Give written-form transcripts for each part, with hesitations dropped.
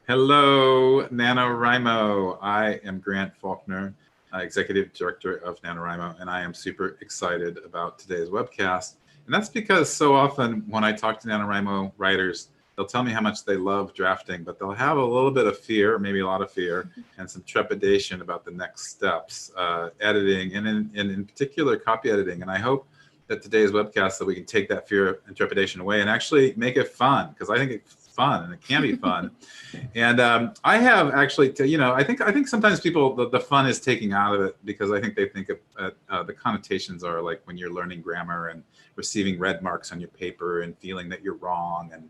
Hello, NaNoWriMo. I am Grant Faulkner, Executive Director of NaNoWriMo, and I am super excited about today's webcast. And that's because so often when I talk to NaNoWriMo writers, they'll tell me how much they love drafting, but they'll have a little bit of fear, maybe a lot of fear, and some trepidation about the next steps, editing, and in particular, copy editing. And I hope that today's webcast that we can take that fear and trepidation away and actually make it fun, because I think it's fun and it can be fun. And I have actually, I think sometimes people, the fun is taking out of it, because I think they think of the connotations are like when you're learning grammar and receiving red marks on your paper and feeling that you're wrong. And,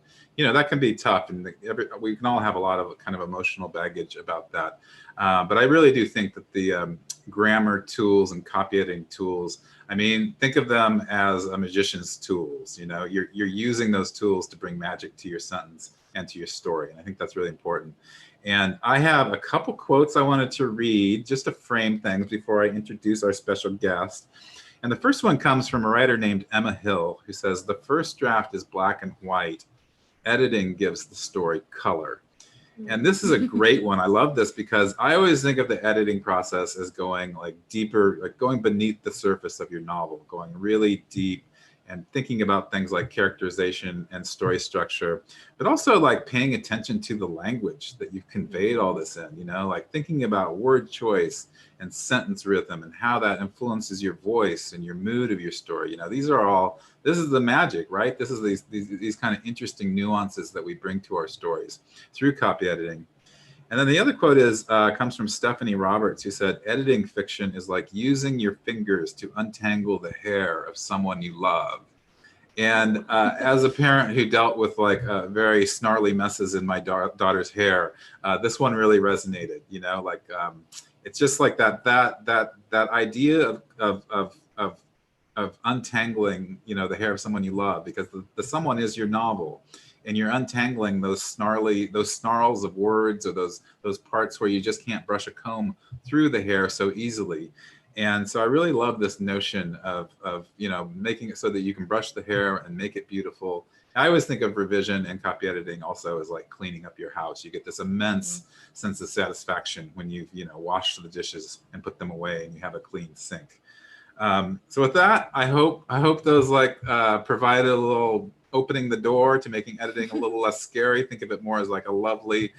that can be tough. And we can all have a lot of kind of emotional baggage about that. But I really do think that the grammar tools and copy editing tools, think of them as a magician's tools. You're using those tools to bring magic to your sentence and to your story. And I think that's really important. And I have a couple quotes I wanted to read just to frame things before I introduce our special guest. And the first one comes from a writer named Emma Hill, who says, "The first draft is black and white. Editing gives the story color." And this is a great one. I love this because I always think of the editing process as going like deeper, like going beneath the surface of your novel, going really deep and thinking about things like characterization and story structure, but also like paying attention to the language that you've conveyed all this in, like thinking about word choice and sentence rhythm and how that influences your voice and your mood of your story. This is the magic, right? This is these kind of interesting nuances that we bring to our stories through copy editing. And then the other quote comes from Stephanie Roberts, who said, "Editing fiction is like using your fingers to untangle the hair of someone you love." And as a parent who dealt with like very snarly messes in my daughter's hair, this one really resonated. It's just like that idea of untangling, the hair of someone you love, because the someone is your novel. And you're untangling those snarls of words, or those parts where you just can't brush a comb through the hair so easily. And so I really love this notion of making it so that you can brush the hair and make it beautiful. I always think of revision and copy editing also as like cleaning up your house. You get this immense sense of satisfaction when you've washed the dishes and put them away and you have a clean sink. So with that, I hope those provided a little opening the door to making editing a little less scary. Think of it more as like a lovely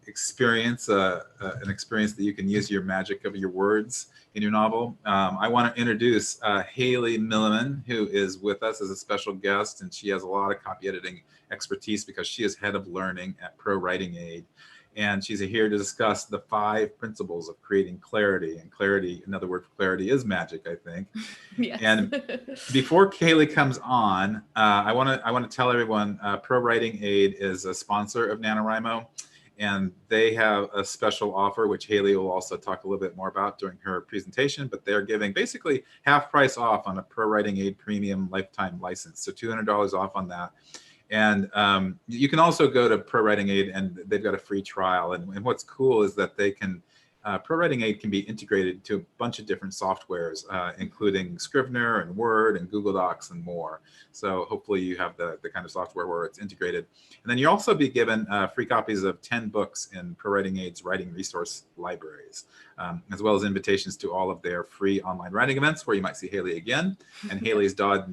experience, an experience that you can use your magic of your words in your novel. I want to introduce Haley Milliman, who is with us as a special guest, and she has a lot of copy editing expertise because she is head of learning at ProWritingAid. And she's here to discuss the 5 principles of creating clarity. And clarity, another word for clarity, is magic, I think. Yes. And before Kaylee comes on, I want to tell everyone, ProWritingAid is a sponsor of NaNoWriMo, and they have a special offer, which Haley will also talk a little bit more about during her presentation. But they're giving basically half price off on a ProWritingAid Premium Lifetime license, so $200 off on that. And you can also go to ProWritingAid, and they've got a free trial. And what's cool is that they can, ProWritingAid can be integrated to a bunch of different softwares, including Scrivener and Word and Google Docs and more. So hopefully you have the kind of software where it's integrated. And then you'll also be given free copies of 10 books in ProWritingAid's writing resource libraries, as well as invitations to all of their free online writing events where you might see Haley again, and Haley's dog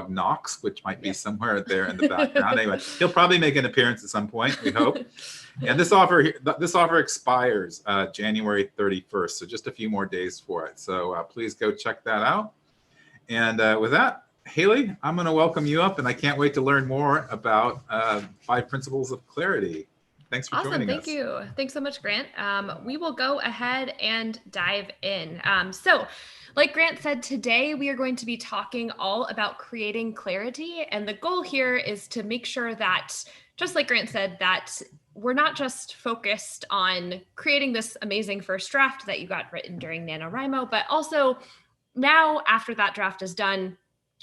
Knox, which might be somewhere there in the background. Anyway, he'll probably make an appearance at some point, we hope. And this offer expires January 31st, so just a few more days for it. So please go check that out. And with that, Haley, I'm going to welcome you up, and I can't wait to learn more about 5 principles of clarity. Thanks for joining us. Awesome, thank you. Thanks so much, Grant. We will go ahead and dive in. So, like Grant said, today we are going to be talking all about creating clarity. And the goal here is to make sure that, just like Grant said, that we're not just focused on creating this amazing first draft that you got written during NaNoWriMo, but also now after that draft is done,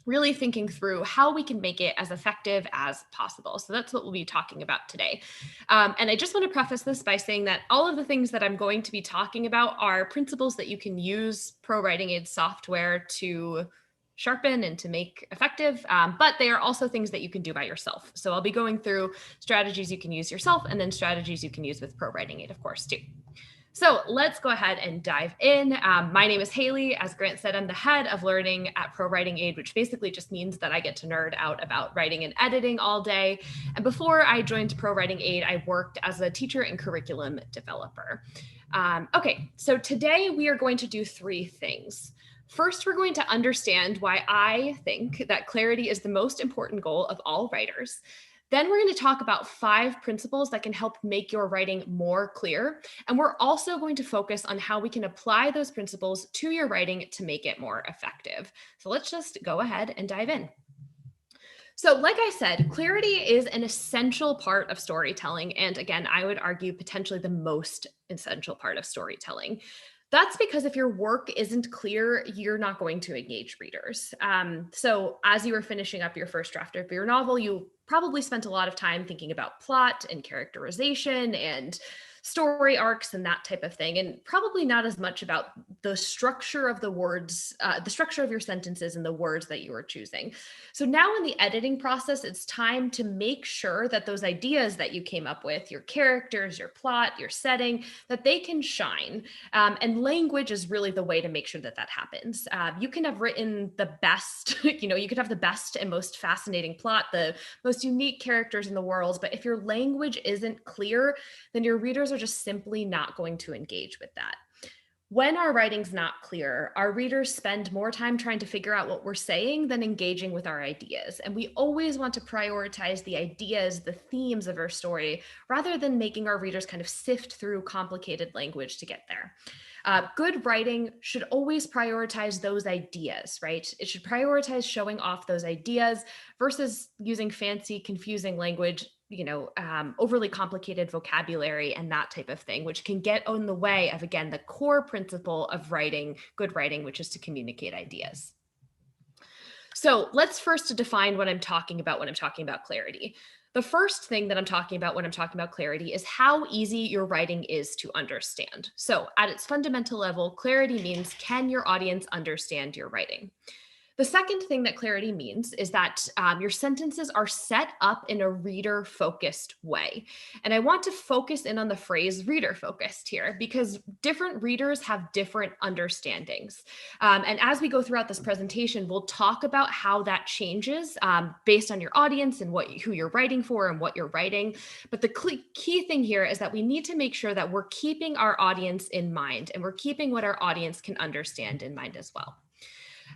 really thinking through how we can make it as effective as possible. So that's what we'll be talking about today. And I just want to preface this by saying that all of the things that I'm going to be talking about are principles that you can use ProWritingAid software to sharpen and to make effective, but they are also things that you can do by yourself. So I'll be going through strategies you can use yourself and then strategies you can use with ProWritingAid, of course, too. So let's go ahead and dive in. My name is Haley. As Grant said, I'm the head of learning at ProWritingAid, which basically just means that I get to nerd out about writing and editing all day. And before I joined ProWritingAid, I worked as a teacher and curriculum developer. Okay, so today we are going to do three things. First, we're going to understand why I think that clarity is the most important goal of all writers. Then we're going to talk about 5 principles that can help make your writing more clear. And we're also going to focus on how we can apply those principles to your writing to make it more effective. So let's just go ahead and dive in. So like I said, clarity is an essential part of storytelling. And again, I would argue potentially the most essential part of storytelling. That's because if your work isn't clear, you're not going to engage readers. So as you were finishing up your first draft of your novel, you probably spent a lot of time thinking about plot and characterization and story arcs and that type of thing, and probably not as much about the structure of the words, the structure of your sentences and the words that you are choosing. So now in the editing process, it's time to make sure that those ideas that you came up with, your characters, your plot, your setting, that they can shine. And language is really the way to make sure that that happens. You can have written the best, you could have the best and most fascinating plot, the most unique characters in the world, but if your language isn't clear, then your readers are just simply not going to engage with that. When our writing's not clear, our readers spend more time trying to figure out what we're saying than engaging with our ideas. And we always want to prioritize the ideas, the themes of our story, rather than making our readers kind of sift through complicated language to get there. Good writing should always prioritize those ideas, right? It should prioritize showing off those ideas versus using fancy, confusing language, overly complicated vocabulary and that type of thing, which can get in the way of, again, the core principle of writing, good writing, which is to communicate ideas. So let's first define what I'm talking about when I'm talking about clarity. The first thing that I'm talking about when I'm talking about clarity is how easy your writing is to understand. So at its fundamental level, clarity means, can your audience understand your writing? The second thing that clarity means is that your sentences are set up in a reader-focused way. And I want to focus in on the phrase reader-focused here because different readers have different understandings. And as we go throughout this presentation, we'll talk about how that changes based on your audience and who you're writing for and what you're writing. But the key thing here is that we need to make sure that we're keeping our audience in mind and we're keeping what our audience can understand in mind as well.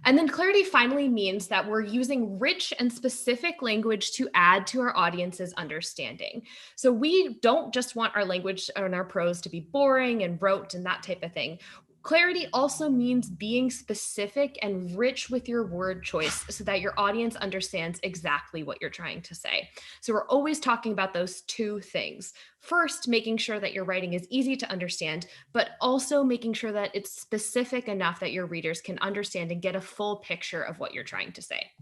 And then clarity finally means that we're using rich and specific language to add to our audience's understanding. So we don't just want our language and our prose to be boring and rote and that type of thing. Clarity also means being specific and rich with your word choice so that your audience understands exactly what you're trying to say. So we're always talking about those two things. First, making sure that your writing is easy to understand, but also making sure that it's specific enough that your readers can understand and get a full picture of what you're trying to say.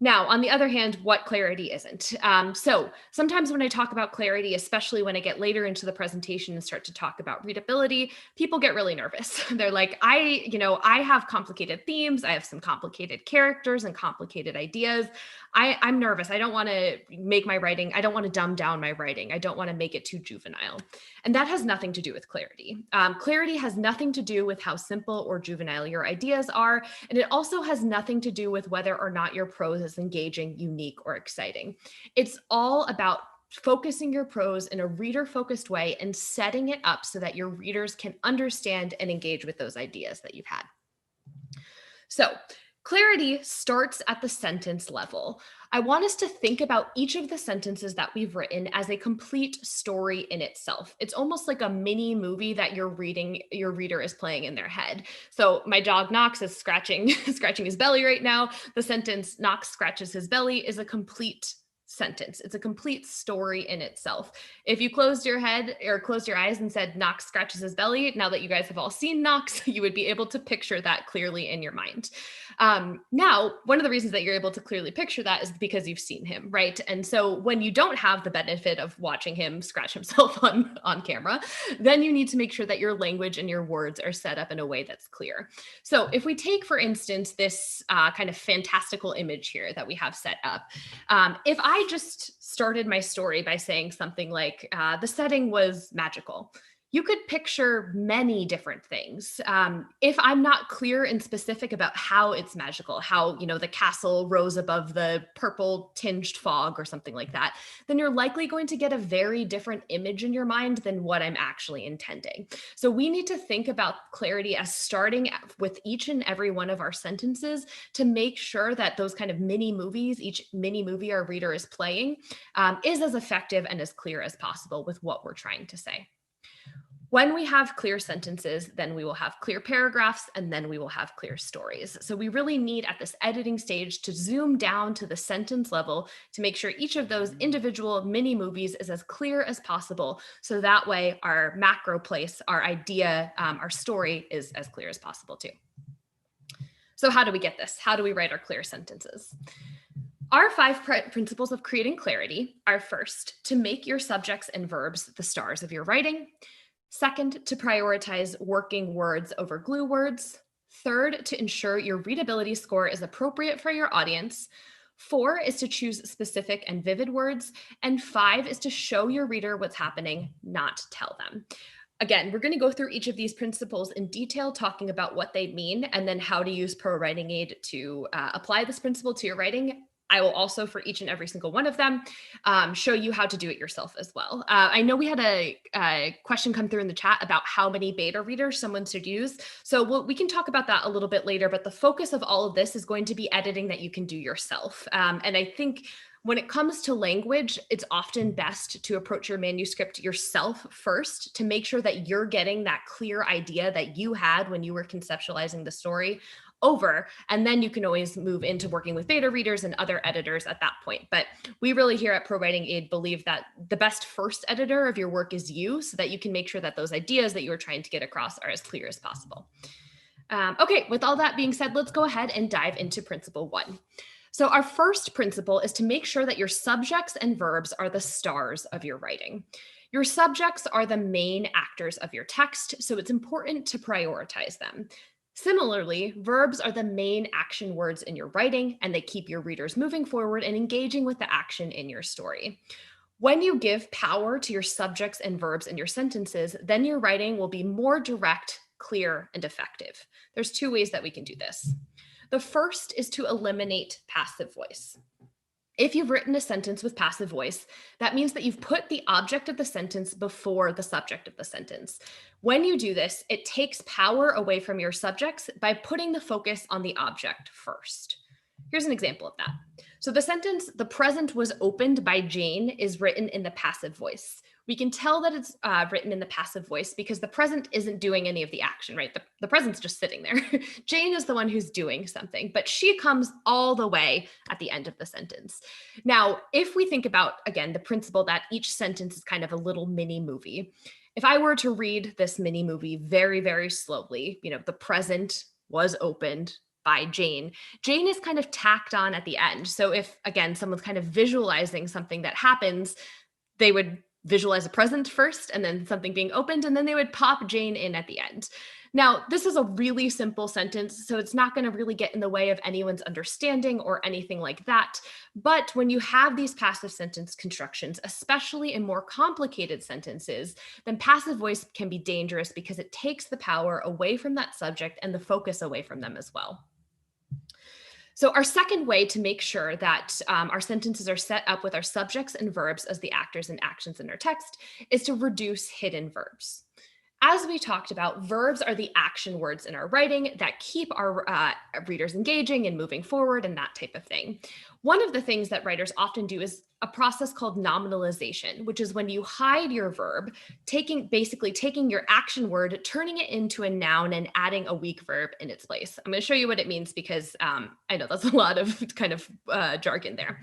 Now, on the other hand, what clarity isn't? So sometimes when I talk about clarity, especially when I get later into the presentation and start to talk about readability, people get really nervous. They're like, I have complicated themes. I have some complicated characters and complicated ideas. I'm nervous. I don't want to make my writing, I don't want to dumb down my writing. I don't want to make it too juvenile. And that has nothing to do with clarity. Clarity has nothing to do with how simple or juvenile your ideas are. And it also has nothing to do with whether or not your prose is engaging, unique, or exciting. It's all about focusing your prose in a reader-focused way and setting it up so that your readers can understand and engage with those ideas that you've had. So, clarity starts at the sentence level. I want us to think about each of the sentences that we've written as a complete story in itself. It's almost like a mini movie that your reader is playing in their head. So my dog Knox is scratching his belly right now. The sentence Knox scratches his belly is a complete sentence. It's a complete story in itself. If you closed your head or closed your eyes and said Knox scratches his belly, now that you guys have all seen Knox, you would be able to picture that clearly in your mind. Now, one of the reasons that you're able to clearly picture that is because you've seen him, right? And so when you don't have the benefit of watching him scratch himself on camera, then you need to make sure that your language and your words are set up in a way that's clear. So if we take, for instance, this kind of fantastical image here that we have set up, if I just started my story by saying something like, the setting was magical, you could picture many different things. If I'm not clear and specific about how it's magical, how, the castle rose above the purple tinged fog or something like that, then you're likely going to get a very different image in your mind than what I'm actually intending. So we need to think about clarity as starting with each and every one of our sentences to make sure that those kind of mini movies, each mini movie our reader is playing, is as effective and as clear as possible with what we're trying to say. When we have clear sentences, then we will have clear paragraphs, and then we will have clear stories. So we really need at this editing stage to zoom down to the sentence level to make sure each of those individual mini movies is as clear as possible. So that way our macro place, our idea, our story is as clear as possible too. So how do we get this? How do we write our clear sentences? Our 5 principles of creating clarity are: first, to make your subjects and verbs the stars of your writing. Second, to prioritize working words over glue words. Third, to ensure your readability score is appropriate for your audience. 4 is to choose specific and vivid words. And 5 is to show your reader what's happening, not tell them. Again, we're going to go through each of these principles in detail, talking about what they mean and then how to use ProWritingAid to apply this principle to your writing. I will also, for each and every single one of them, show you how to do it yourself as well. I know we had a question come through in the chat about how many beta readers someone should use. So we can talk about that a little bit later, but the focus of all of this is going to be editing that you can do yourself. And I think when it comes to language, it's often best to approach your manuscript yourself first to make sure that you're getting that clear idea that you had when you were conceptualizing the story over, and then you can always move into working with beta readers and other editors at that point. But we really here at ProWritingAid believe that the best first editor of your work is you, so that you can make sure that those ideas that you are trying to get across are as clear as possible. Okay, with all that being said, let's go ahead and dive into principle 1. So our first principle is to make sure that your subjects and verbs are the stars of your writing. Your subjects are the main actors of your text, so it's important to prioritize them. Similarly, verbs are the main action words in your writing, and they keep your readers moving forward and engaging with the action in your story. When you give power to your subjects and verbs in your sentences, then your writing will be more direct, clear, and effective. There's 2 ways that we can do this. The first is to eliminate passive voice. If you've written a sentence with passive voice, that means that you've put the object of the sentence before the subject of the sentence. When you do this, it takes power away from your subjects by putting the focus on the object first. Here's an example of that. So the sentence, "The present was opened by Jane," is written in the passive voice. We can tell that it's written in the passive voice because the present isn't doing any of the action, right? The present's just sitting there. Jane is the one who's doing something, but she comes all the way at the end of the sentence. Now, if we think about, again, the principle that each sentence is kind of a little mini movie, if I were to read this mini movie very, very slowly, "The present was opened by Jane." Jane is kind of tacked on at the end. So if, again, someone's kind of visualizing something that happens, they would visualize a present first and then something being opened, and then they would pop Jane in at the end. Now, this is a really simple sentence, so it's not going to really get in the way of anyone's understanding or anything like that. But when you have these passive sentence constructions, especially in more complicated sentences, then passive voice can be dangerous because it takes the power away from that subject and the focus away from them as well. So our second way to make sure that our sentences are set up with our subjects and verbs as the actors and actions in our text is to reduce hidden verbs. As we talked about, verbs are the action words in our writing that keep our readers engaging and moving forward and that type of thing. One of the things that writers often do is a process called nominalization, which is when you hide your verb, basically taking your action word, turning it into a noun and adding a weak verb in its place. I'm going to show you what it means because I know that's a lot of kind of jargon there.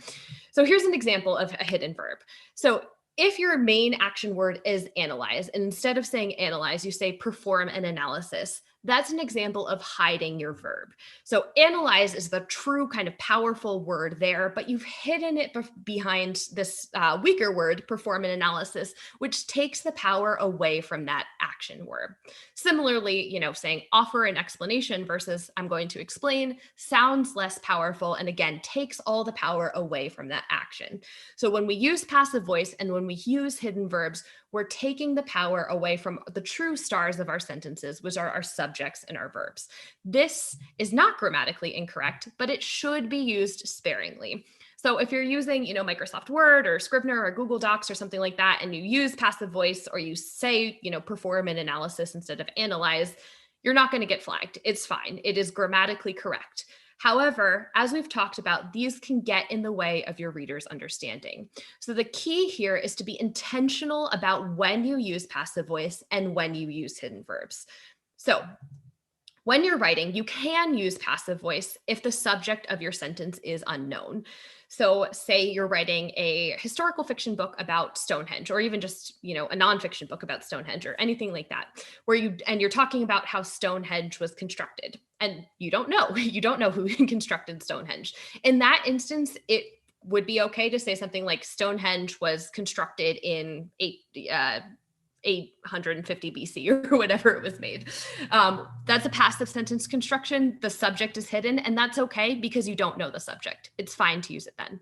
So here's an example of a hidden verb. So if your main action word is analyze, and instead of saying analyze, you say perform an analysis, that's an example of hiding your verb. So analyze is the true kind of powerful word there, but you've hidden it behind this weaker word, perform an analysis, which takes the power away from that action word. Similarly, saying offer an explanation versus I'm going to explain sounds less powerful and again, takes all the power away from that action. So when we use passive voice and when we use hidden verbs, we're taking the power away from the true stars of our sentences, which are our subjects and our verbs. This is not grammatically incorrect, but it should be used sparingly. So if you're using, Microsoft Word or Scrivener or Google Docs or something like that, and you use passive voice or you say, perform an analysis instead of analyze, you're not going to get flagged. It's fine. It is grammatically correct. However, as we've talked about, these can get in the way of your reader's understanding. So the key here is to be intentional about when you use passive voice and when you use hidden verbs. So when you're writing, you can use passive voice if the subject of your sentence is unknown. So say you're writing a historical fiction book about Stonehenge, or even just, a nonfiction book about Stonehenge or anything like that, where you're talking about how Stonehenge was constructed and you don't know who constructed Stonehenge. In that instance, it would be okay to say something like Stonehenge was constructed in 850 BC or whatever it was made. That's a passive sentence construction. The subject is hidden, and that's okay because you don't know the subject. It's fine to use it then.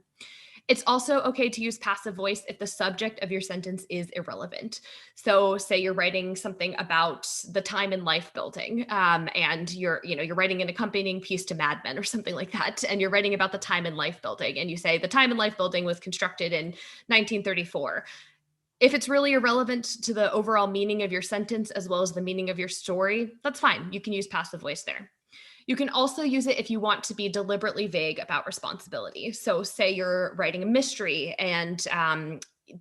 It's also okay to use passive voice if the subject of your sentence is irrelevant. So say you're writing something about the time in life building, and you're writing an accompanying piece to Mad Men or something like that, and you're writing about the time in life building, and you say the time in life building was constructed in 1934. If it's really irrelevant to the overall meaning of your sentence as well as the meaning of your story, that's fine. You can use passive voice there. You can also use it if you want to be deliberately vague about responsibility. So say you're writing a mystery and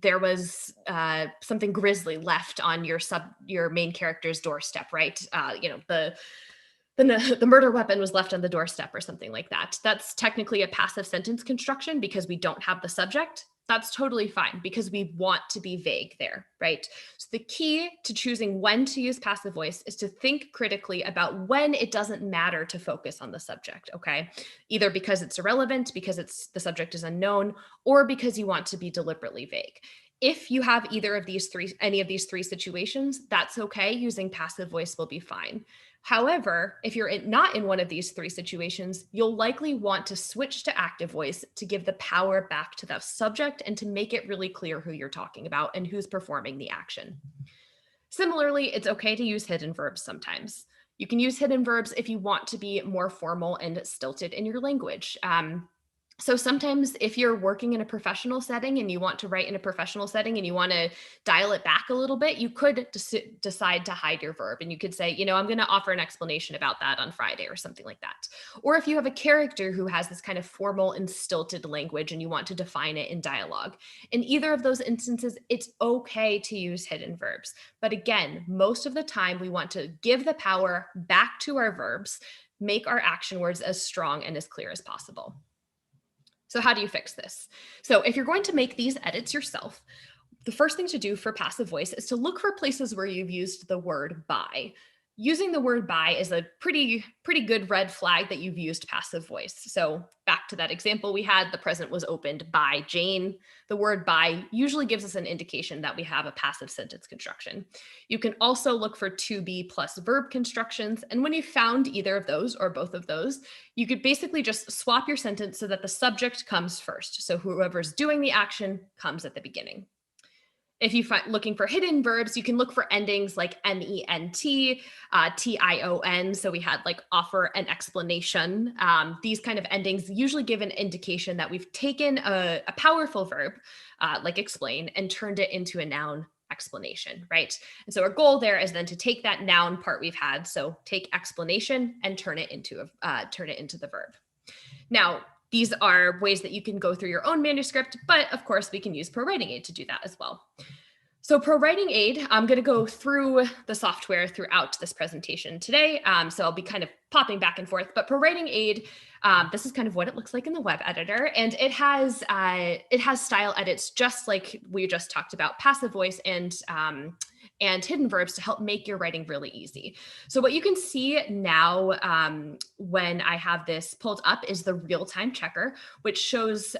there was something grisly left on your main character's doorstep, right? The murder weapon was left on the doorstep or something like that. That's technically a passive sentence construction because we don't have the subject. That's totally fine because we want to be vague there, right? So the key to choosing when to use passive voice is to think critically about when it doesn't matter to focus on the subject, okay? Either because it's irrelevant, because the subject is unknown, or because you want to be deliberately vague. If you have any of these three situations, that's okay. Using passive voice will be fine. However, if you're not in one of these three situations, you'll likely want to switch to active voice to give the power back to the subject and to make it really clear who you're talking about and who's performing the action. Similarly, it's okay to use hidden verbs sometimes. You can use hidden verbs if you want to be more formal and stilted in your language. So sometimes if you're working in a professional setting and you want to write in a professional setting and you want to dial it back a little bit, you could decide to hide your verb. And you could say, I'm going to offer an explanation about that on Friday or something like that. Or if you have a character who has this kind of formal and stilted language and you want to define it in dialogue. In either of those instances, it's okay to use hidden verbs. But again, most of the time we want to give the power back to our verbs, make our action words as strong and as clear as possible. So how do you fix this? So if you're going to make these edits yourself, the first thing to do for passive voice is to look for places where you've used the word by. Using the word by is a pretty good red flag that you've used passive voice. So back to that example we had, the present was opened by Jane. The word by usually gives us an indication that we have a passive sentence construction. You can also look for to be plus verb constructions. And when you found either of those or both of those, you could basically just swap your sentence so that the subject comes first. So whoever's doing the action comes at the beginning. If you find looking for hidden verbs, you can look for endings like ment, tion. So we had like offer an explanation. These kind of endings usually give an indication that we've taken a powerful verb like explain and turned it into a noun, explanation, right? And so our goal there is then to take that noun part we've had, so take explanation and turn it into the verb. Now, these are ways that you can go through your own manuscript, but of course we can use ProWritingAid to do that as well. So ProWritingAid, I'm going to go through the software throughout this presentation today. So I'll be kind of popping back and forth, but ProWritingAid, this is kind of what it looks like in the web editor. And it has style edits, just like we just talked about, passive voice and hidden verbs to help make your writing really easy. So what you can see now when I have this pulled up is the real-time checker, which shows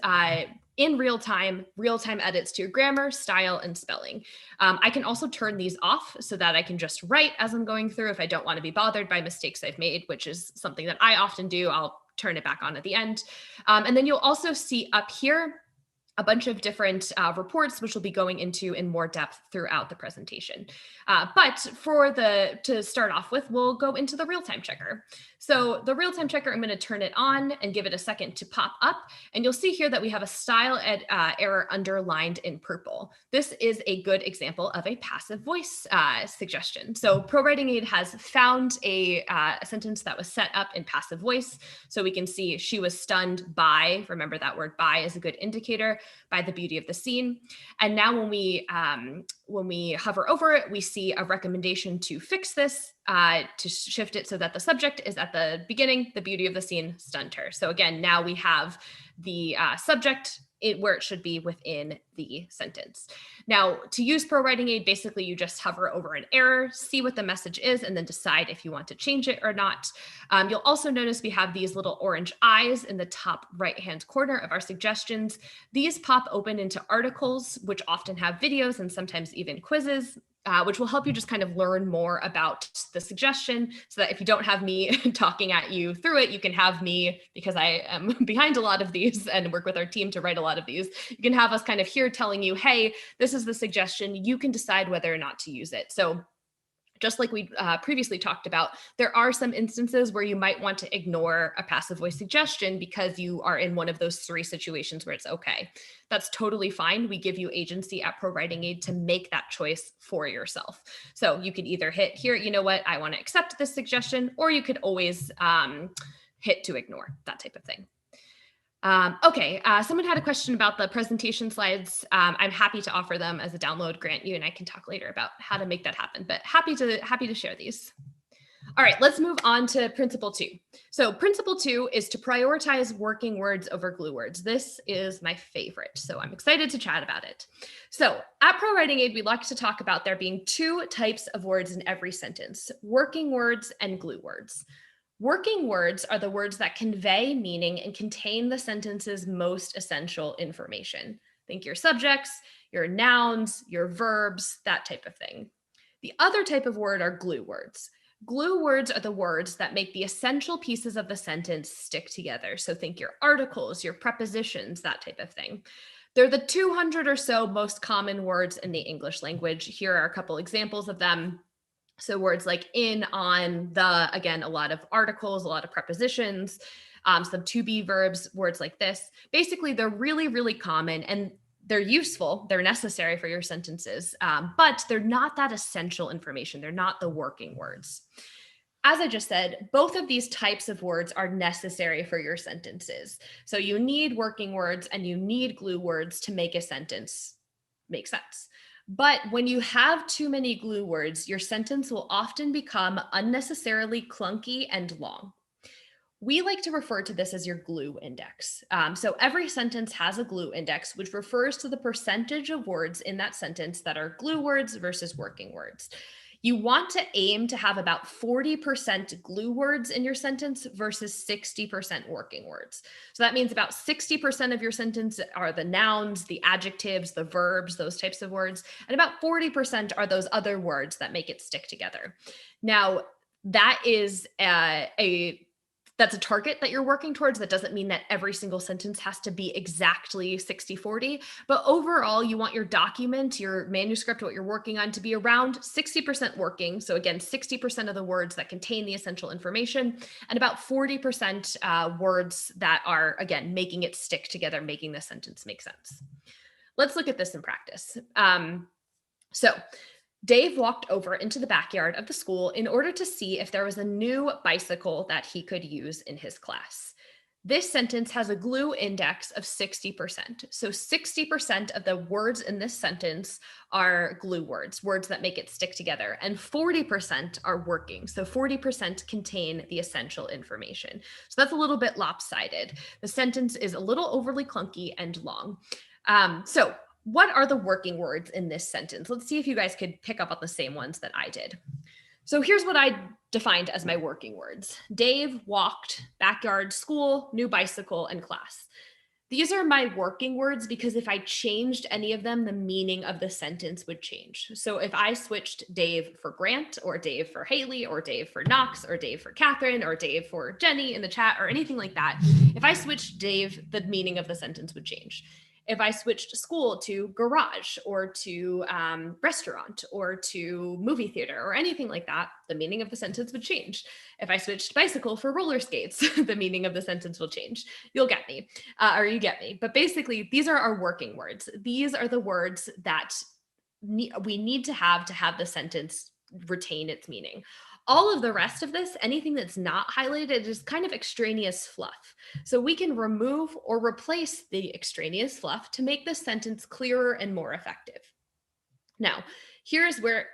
in real time edits to your grammar, style, and spelling. I can also turn these off so that I can just write as I'm going through if I don't want to be bothered by mistakes I've made, which is something that I often do. I'll turn it back on at the end. And then you'll also see up here a bunch of different reports, which we'll be going into in more depth throughout the presentation. But to start off with, we'll go into the real-time checker. So the real-time checker, I'm going to turn it on and give it a second to pop up. And you'll see here that we have a style error underlined in purple. This is a good example of a passive voice suggestion. So ProWritingAid has found a sentence that was set up in passive voice. So we can see she was stunned by, remember that word by is a good indicator, by the beauty of the scene. And now when we hover over it, we see a recommendation to fix this, to shift it so that the subject is at the beginning, the beauty of the scene stunned her. So again, now we have the subject where it should be within the sentence. Now, to use ProWritingAid, basically you just hover over an error, see what the message is, and then decide if you want to change it or not. You'll also notice we have these little orange eyes in the top right-hand corner of our suggestions. These pop open into articles, which often have videos and sometimes even quizzes, which will help you just kind of learn more about the suggestion so that if you don't have me talking at you through it, you can have me, because I am behind a lot of these and work with our team to write a lot of these. You can have us kind of here telling you, hey, this is the suggestion. You can decide whether or not to use it. So just like we previously talked about, there are some instances where you might want to ignore a passive voice suggestion because you are in one of those three situations where it's okay. That's totally fine. We give you agency at ProWritingAid to make that choice for yourself. So you could either hit here, you know what, I want to accept this suggestion, or you could always hit to ignore, that type of thing. Okay, someone had a question about the presentation slides. I'm happy to offer them as a download. Grant, you and I can talk later about how to make that happen, but happy to share these. All right, let's move on to principle 2. So principle 2 is to prioritize working words over glue words. This is my favorite, so I'm excited to chat about it. So at ProWritingAid, we like to talk about there being two types of words in every sentence: working words and glue words. Working words are the words that convey meaning and contain the sentence's most essential information. Think your subjects, your nouns, your verbs, that type of thing. The other type of word are glue words. Glue words are the words that make the essential pieces of the sentence stick together. So think your articles, your prepositions, that type of thing. They're the 200 or so most common words in the English language. Here are a couple examples of them. So words like in, on, the, again, a lot of articles, a lot of prepositions, some to be verbs, words like this. Basically, they're really, really common and they're useful. They're necessary for your sentences, but they're not that essential information. They're not the working words. As I just said, both of these types of words are necessary for your sentences. So you need working words and you need glue words to make a sentence make sense. But when you have too many glue words, your sentence will often become unnecessarily clunky and long. We like to refer to this as your glue index. So every sentence has a glue index, which refers to the percentage of words in that sentence that are glue words versus working words. You want to aim to have about 40% glue words in your sentence versus 60% working words. So that means about 60% of your sentence are the nouns, the adjectives, the verbs, those types of words, and about 40% are those other words that make it stick together. Now, that is that's a target that you're working towards. That doesn't mean that every single sentence has to be exactly 60-40, but overall you want your document, your manuscript, what you're working on to be around 60% working. So again, 60% of the words that contain the essential information and about 40% words that are, again, making it stick together, making the sentence make sense. Let's look at this in practice. So Dave walked over into the backyard of the school in order to see if there was a new bicycle that he could use in his class. This sentence has a glue index of 60%. So 60% of the words in this sentence are glue words, words that make it stick together, and 40% are working. So 40% contain the essential information. So that's a little bit lopsided. The sentence is a little overly clunky and long. So what are the working words in this sentence? Let's see if you guys could pick up on the same ones that I did. So here's what I defined as my working words. Dave walked, backyard, school, new bicycle, and class. These are my working words because if I changed any of them, the meaning of the sentence would change. So if I switched Dave for Grant, or Dave for Haley, or Dave for Knox, or Dave for Catherine, or Dave for Jenny in the chat, or anything like that, if I switched Dave, the meaning of the sentence would change. If I switched school to garage, or to restaurant, or to movie theater, or anything like that, the meaning of the sentence would change. If I switched bicycle for roller skates, the meaning of the sentence will change. You'll get me, or you get me. But basically, these are our working words. These are the words that we need to have the sentence retain its meaning. All of the rest of this, anything that's not highlighted, is kind of extraneous fluff. So we can remove or replace the extraneous fluff to make this sentence clearer and more effective. Now, here's where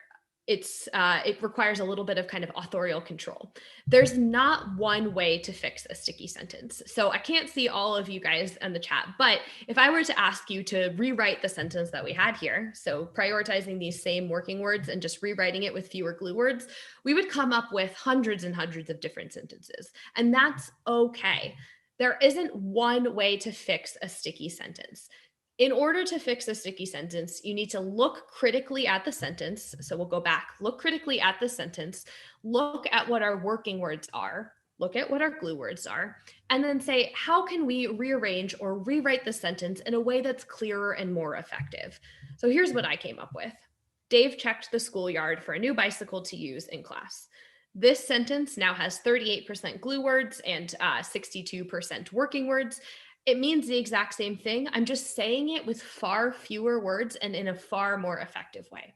it requires a little bit of kind of authorial control. There's not one way to fix a sticky sentence. So I can't see all of you guys in the chat, but if I were to ask you to rewrite the sentence that we had here, so prioritizing these same working words and just rewriting it with fewer glue words, we would come up with hundreds and hundreds of different sentences. And that's okay. There isn't one way to fix a sticky sentence. In order to fix a sticky sentence, you need to look critically at the sentence. So we'll go back, look critically at the sentence, look at what our working words are, look at what our glue words are, and then say, how can we rearrange or rewrite the sentence in a way that's clearer and more effective? So here's what I came up with. Dave checked the schoolyard for a new bicycle to use in class. This sentence now has 38% glue words and 62% working words. It means the exact same thing. I'm just saying it with far fewer words and in a far more effective way.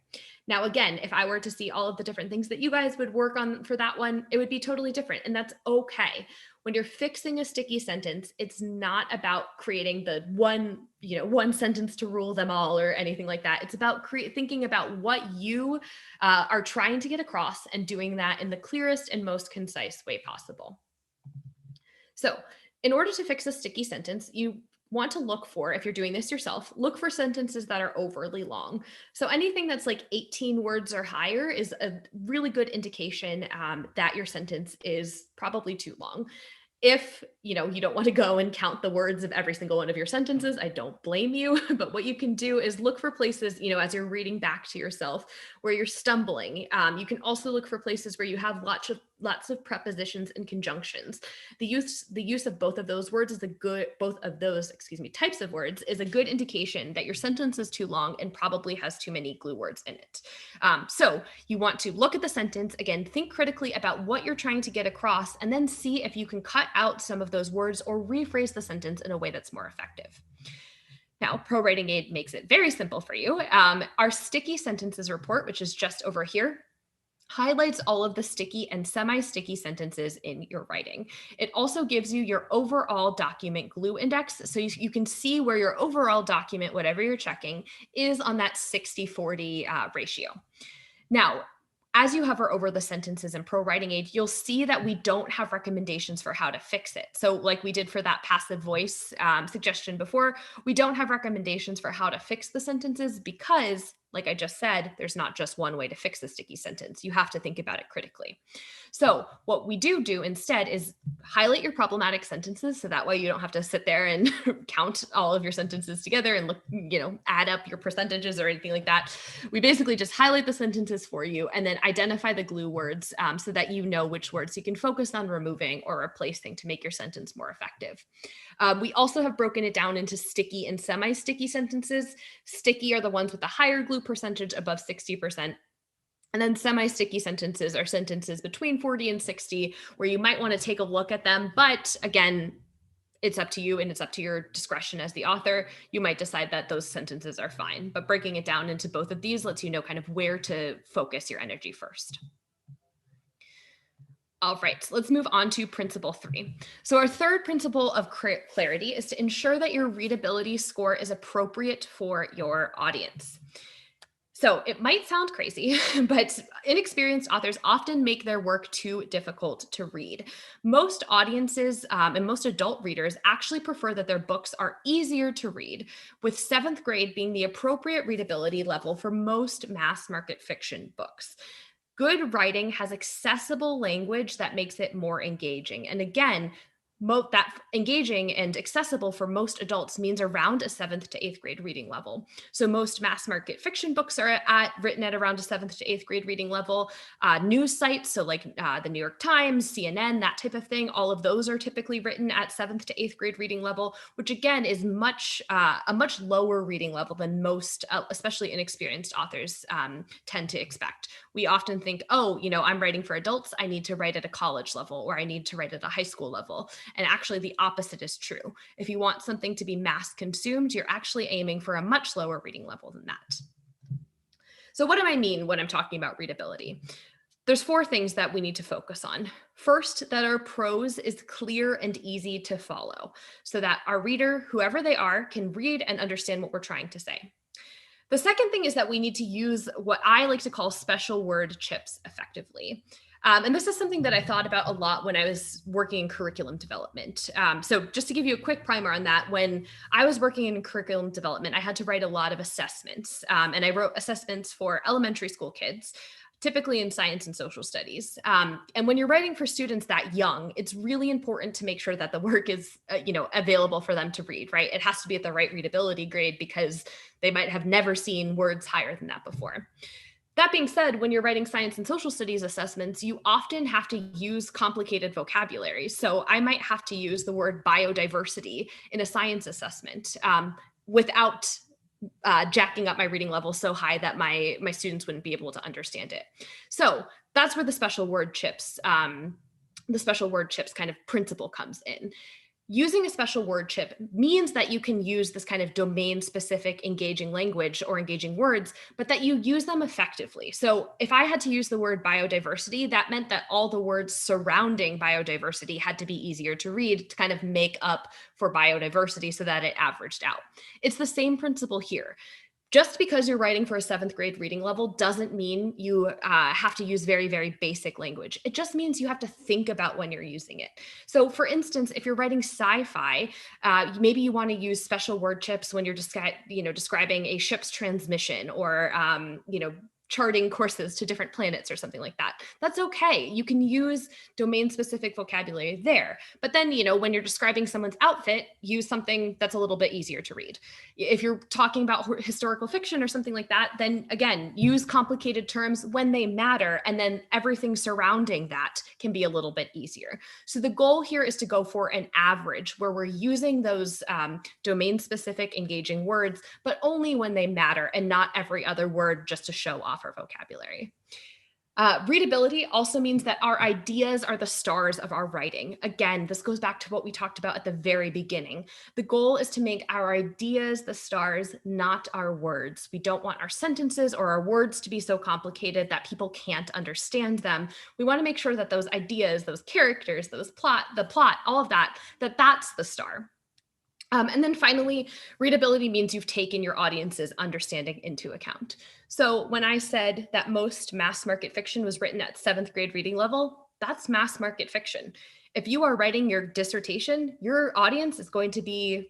Now, again, if I were to see all of the different things that you guys would work on for that one, it would be totally different. And that's okay. When you're fixing a sticky sentence, it's not about creating the one sentence to rule them all or anything like that. It's about thinking about what you are trying to get across and doing that in the clearest and most concise way possible. So, in order to fix a sticky sentence, you want to look for, if you're doing this yourself, look for sentences that are overly long. So anything that's like 18 words or higher is a really good indication that your sentence is probably too long. If you don't want to go and count the words of every single one of your sentences, I don't blame you. But what you can do is look for places, as you're reading back to yourself, where you're stumbling. You can also look for places where you have lots of prepositions and conjunctions. The use of both of those types of words is a good indication that your sentence is too long and probably has too many glue words in it. So you want to look at the sentence, again, think critically about what you're trying to get across, and then see if you can cut out some of those words or rephrase the sentence in a way that's more effective. Now, ProWritingAid makes it very simple for you. Our sticky sentences report, which is just over here, highlights all of the sticky and semi-sticky sentences in your writing. It also gives you your overall document glue index, so you can see where your overall document, whatever you're checking, is on that 60-40 ratio. Now, as you hover over the sentences in ProWritingAid, you'll see that we don't have recommendations for how to fix it. So like we did for that passive voice suggestion before, we don't have recommendations for how to fix the sentences because, like I just said, there's not just one way to fix a sticky sentence. You have to think about it critically. So what we do instead is highlight your problematic sentences, so that way you don't have to sit there and count all of your sentences together and look, add up your percentages or anything like that. We basically just highlight the sentences for you and then identify the glue words so that you know which words you can focus on removing or replacing to make your sentence more effective. We also have broken it down into sticky and semi-sticky sentences. Sticky are the ones with the higher glue percentage above 60%. And then semi-sticky sentences are sentences between 40 and 60, where you might want to take a look at them. But again, it's up to you and it's up to your discretion as the author. You might decide that those sentences are fine, but breaking it down into both of these lets you know kind of where to focus your energy first. All right, let's move on to principle 3. So our third principle of clarity is to ensure that your readability score is appropriate for your audience. So it might sound crazy, but inexperienced authors often make their work too difficult to read. Most audiences and most adult readers actually prefer that their books are easier to read, with 7th grade being the appropriate readability level for most mass market fiction books. Good writing has accessible language that makes it more engaging. And again, that engaging and accessible for most adults means around a 7th to 8th grade reading level. So most mass market fiction books are written at around a 7th to 8th grade reading level. News sites, so like the New York Times, CNN, that type of thing, all of those are typically written at 7th to 8th grade reading level, which again is a much lower reading level than most, especially inexperienced authors tend to expect. We often think, oh, I'm writing for adults, I need to write at a college level, or I need to write at a high school level. And actually the opposite is true. If you want something to be mass consumed, you're actually aiming for a much lower reading level than that. So what do I mean when I'm talking about readability? There's 4 things that we need to focus on. First, that our prose is clear and easy to follow, so that our reader, whoever they are, can read and understand what we're trying to say. The second thing is that we need to use what I like to call special word chips effectively. And this is something that I thought about a lot when I was working in curriculum development. So just to give you a quick primer on that, when I was working in curriculum development, I had to write a lot of assessments. And I wrote assessments for elementary school kids, typically in science and social studies. And when you're writing for students that young, it's really important to make sure that the work is, available for them to read, right? It has to be at the right readability grade because they might have never seen words higher than that before. That being said, when you're writing science and social studies assessments, you often have to use complicated vocabulary. So I might have to use the word biodiversity in a science assessment without jacking up my reading level so high that my students wouldn't be able to understand it. So that's where the special word chips kind of principle comes in. Using a special word chip means that you can use this kind of domain-specific engaging language or engaging words, but that you use them effectively. So if I had to use the word biodiversity, that meant that all the words surrounding biodiversity had to be easier to read to kind of make up for biodiversity so that it averaged out. It's the same principle here. Just because you're writing for a 7th grade reading level doesn't mean you have to use very, very basic language. It just means you have to think about when you're using it. So for instance, if you're writing sci-fi, maybe you want to use special word chips when you're describing a ship's transmission or, charting courses to different planets or something like that. That's okay. You can use domain-specific vocabulary there. But then, when you're describing someone's outfit, use something that's a little bit easier to read. If you're talking about historical fiction or something like that, then again, use complicated terms when they matter, and then everything surrounding that can be a little bit easier. So the goal here is to go for an average where we're using those domain-specific engaging words, but only when they matter and not every other word just to show off our vocabulary. Readability also means that our ideas are the stars of our writing. Again, this goes back to what we talked about at the very beginning. The goal is to make our ideas the stars, not our words. We don't want our sentences or our words to be so complicated that people can't understand them. We want to make sure that those ideas, those characters, the plot, all of that, that's the star. And then finally, readability means you've taken your audience's understanding into account. So when I said that most mass market fiction was written at 7th grade reading level, that's mass market fiction. If you are writing your dissertation, your audience is going to be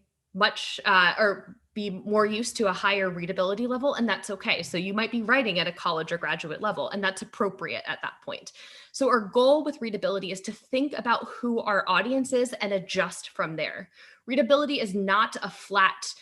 be more used to a higher readability level, and that's okay. So you might be writing at a college or graduate level, and that's appropriate at that point. So our goal with readability is to think about who our audience is and adjust from there. Readability is not a flat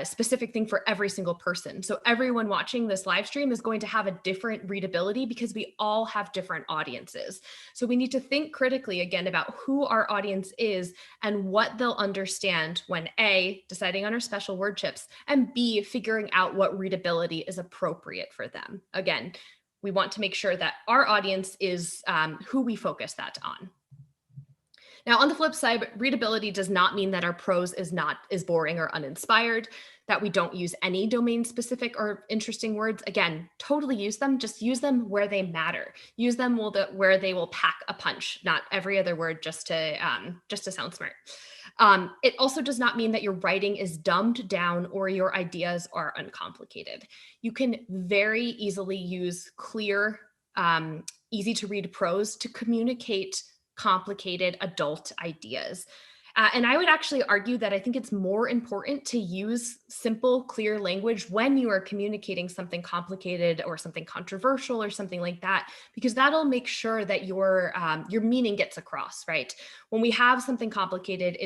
specific thing for every single person. So everyone watching this live stream is going to have a different readability because we all have different audiences. So we need to think critically again about who our audience is and what they'll understand when A, deciding on our special word chips, and B, figuring out what readability is appropriate for them. Again, we want to make sure that our audience is who we focus that on. Now, on the flip side, readability does not mean that our prose is boring or uninspired, that we don't use any domain-specific or interesting words. Again, totally use them. Just use them where they matter. Use them where they will pack a punch, not every other word just to sound smart. It also does not mean that your writing is dumbed down or your ideas are uncomplicated. You can very easily use clear, easy to read prose to communicate complicated adult ideas. And I would actually argue that I think it's more important to use simple, clear language when you are communicating something complicated or something controversial or something like that, because that'll make sure that your meaning gets across, right? When we have something complicated,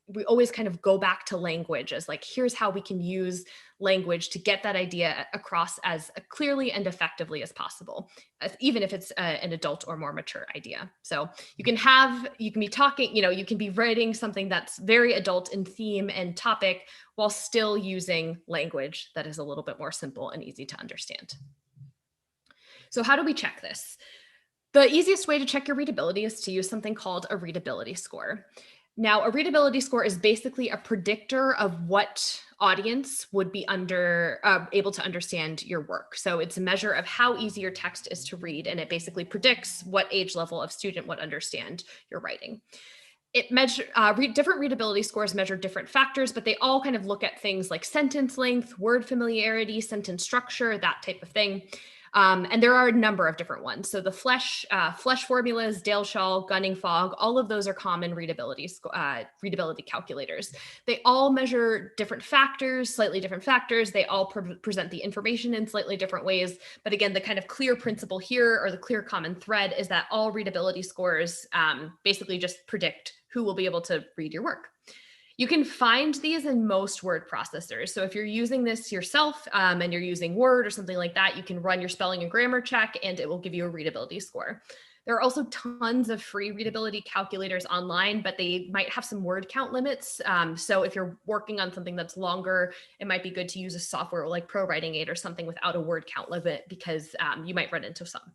we always kind of go back to language as like, here's how we can use language to get that idea across as clearly and effectively as possible, even if it's an adult or more mature idea. So you can be talking, you can be writing something that's very adult in theme and topic while still using language that is a little bit more simple and easy to understand. So how do we check this? The easiest way to check your readability is to use something called a readability score. Now, a readability score is basically a predictor of what audience would be able to understand your work. So it's a measure of how easy your text is to read, and it basically predicts what age level of student would understand your writing. Different readability scores measure different factors, but they all kind of look at things like sentence length, word familiarity, sentence structure, that type of thing. And there are a number of different ones. So the Flesch formulas, Dale-Schall, Gunning-Fogg, all of those are common readability calculators. They all measure different factors, slightly different factors. They all present the information in slightly different ways. But again, the kind of clear principle here, or the clear common thread, is that all readability scores basically just predict who will be able to read your work. You can find these in most word processors. So if you're using this yourself and you're using Word or something like that, you can run your spelling and grammar check and it will give you a readability score. There are also tons of free readability calculators online, but they might have some word count limits. So if you're working on something that's longer, it might be good to use a software like ProWritingAid or something without a word count limit, because you might run into some.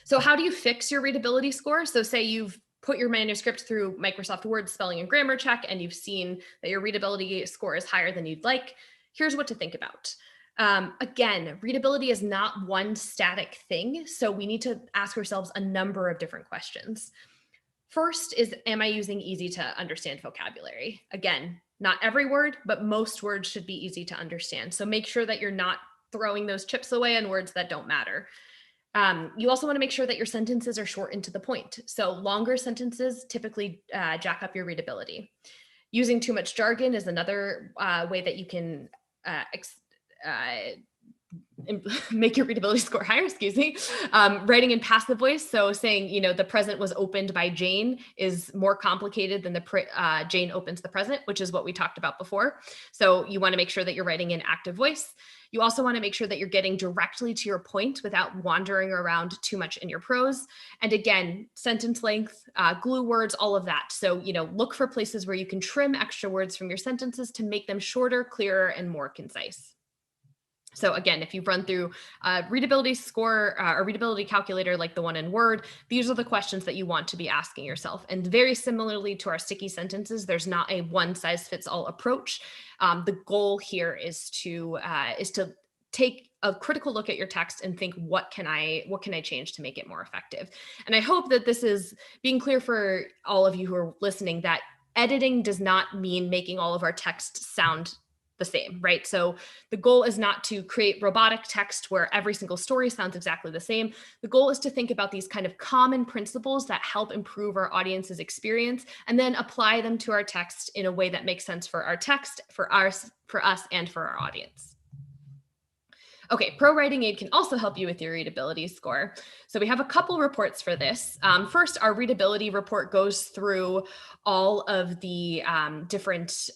So how do you fix your readability score? So say you've put your manuscript through Microsoft Word spelling and grammar check, and you've seen that your readability score is higher than you'd like. Here's what to think about. Again, readability is not one static thing, so we need to ask ourselves a number of different questions. First is, am I using easy to understand vocabulary? Again, not every word, but most words should be easy to understand. So make sure that you're not throwing those chips away on words that don't matter. You also want to make sure that your sentences are short and to the point. So longer sentences typically jack up your readability. Using too much jargon is another way that you can make your readability score higher, writing in passive voice. So saying, the present was opened by Jane is more complicated than Jane opens the present, which is what we talked about before. So you want to make sure that you're writing in active voice. You also want to make sure that you're getting directly to your point without wandering around too much in your prose. And again, sentence length, glue words, all of that. So, look for places where you can trim extra words from your sentences to make them shorter, clearer, and more concise. So again, if you run through a readability score or readability calculator like the one in Word, these are the questions that you want to be asking yourself. And very similarly to our sticky sentences, there's not a one-size-fits-all approach. The goal here is to take a critical look at your text and think, what can I change to make it more effective? And I hope that this is being clear for all of you who are listening, that editing does not mean making all of our text sound the same, right? So the goal is not to create robotic text where every single story sounds exactly the same. The goal is to think about these kind of common principles that help improve our audience's experience, and then apply them to our text in a way that makes sense for our text, for us, and for our audience. Okay, ProWritingAid can also help you with your readability score. So we have a couple reports for this. First, our readability report goes through all of the different